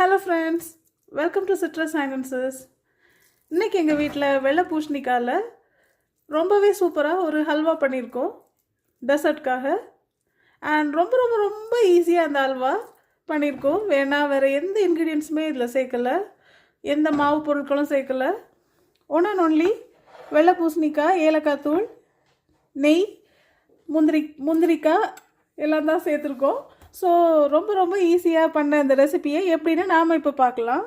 Hello friends, welcome to citrus silencers. இன்றைக்கி எங்கள் வீட்டில் வெள்ளை பூசணிக்காயில் ரொம்பவே சூப்பராக ஒரு ஹல்வா பண்ணியிருக்கோம் டெசர்ட்காக. அண்ட் ரொம்ப ரொம்ப ரொம்ப ஈஸியாக அந்த ஹல்வா பண்ணியிருக்கோம். வேறு எந்த இன்க்ரீடியன்ஸுமே இதில் சேர்க்கலை, எந்த மாவு பொருட்களும் சேர்க்கலை. ஒன் அண்ட் ஒன்லி வெள்ளை பூசணிக்காய், ஏலக்காய் தூள், நெய், முந்திரிக்காய் எல்லாம் தான் சேர்த்துருக்கோம். ஸோ ரொம்ப ரொம்ப ஈஸியாக பண்ண இந்த ரெசிபியை எப்படின்னு நாம் இப்போ பார்க்கலாம்.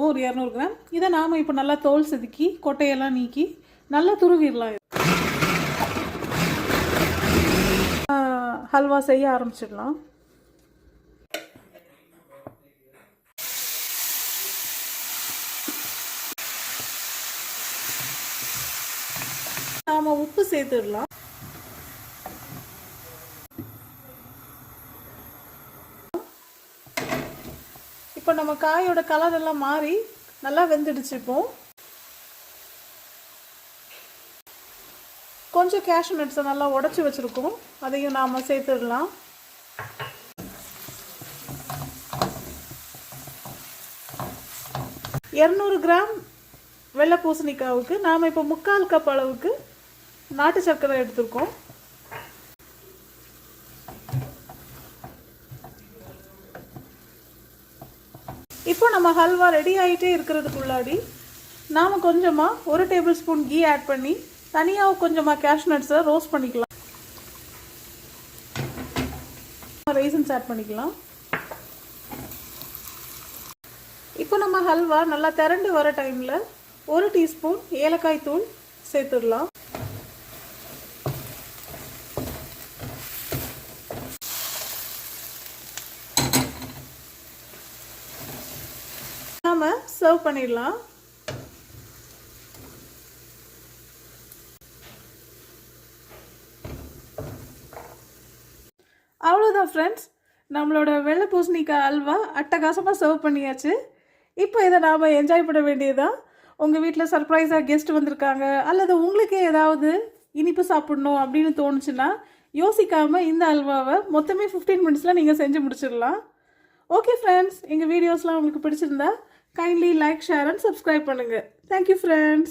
ஒரு 200 கிராம் இதை நாம் இப்போ நல்லா தோல் செதுக்கி கொட்டையெல்லாம் நீக்கி நல்லா துருவிடலாம். ஹல்வா செய்ய ஆரம்பிச்சிடலாம். நாம் உப்பு சேர்த்துடலாம். இப்போ நம்ம காயோட கலர் எல்லாம் மாறி நல்லா வெந்துடுச்சுப்போம். கொஞ்சம் கேஷ்யூ நட்ஸை நல்லா உடச்சி வச்சுருக்கோம், அதையும் நாம் சேர்த்துடலாம். இரநூறு கிராம் வெள்ளை பூசணிக்காவுக்கு நாம் இப்போ 3/4 கப் அளவுக்கு நாட்டு சர்க்கரை எடுத்துருக்கோம். இப்போ நம்ம ஹல்வா ரெடி ஆகிட்டே இருக்கிறதுக்குள்ளாடி நாம் கொஞ்சமாக 1 டேபிள் ஸ்பூன் கீ ஆட் பண்ணி தனியாக கொஞ்சமாக கேஷ்யூ நட்ஸை ரோஸ்ட் பண்ணிக்கலாம். ரைசன்ஸ் ஆட் பண்ணிக்கலாம். இப்போ நம்ம ஹல்வா நல்லா திரண்டு வர டைமில் 1 டீஸ்பூன் ஏலக்காய் தூள் சேர்த்துடலாம். நாம சர்வ் பண்ணிடலாம். அவ்வளோதான் ஃப்ரெண்ட்ஸ், நம்மளோட வெள்ளை பூசணிக்காய் அல்வா அட்டகாசமாக சர்வ் பண்ணியாச்சு. இப்போ இதை நாம் என்ஜாய் பண்ண வேண்டியதான். உங்கள் வீட்டில் சர்ப்ரைஸாக கெஸ்ட் வந்திருக்காங்க, அல்லது உங்களுக்கே ஏதாவது இனிப்பு சாப்பிடணும் அப்படின்னு தோணுச்சுன்னா யோசிக்காமல் இந்த அல்வாவை மொத்தமே 15 மினிட்ஸில் நீங்கள் செஞ்சு முடிச்சிடலாம். ஓகே ஃப்ரெண்ட்ஸ், எங்கள் வீடியோஸ்லாம் உங்களுக்கு பிடிச்சிருந்தா kindly like, share and subscribe பண்ணுங்க. Thank you friends.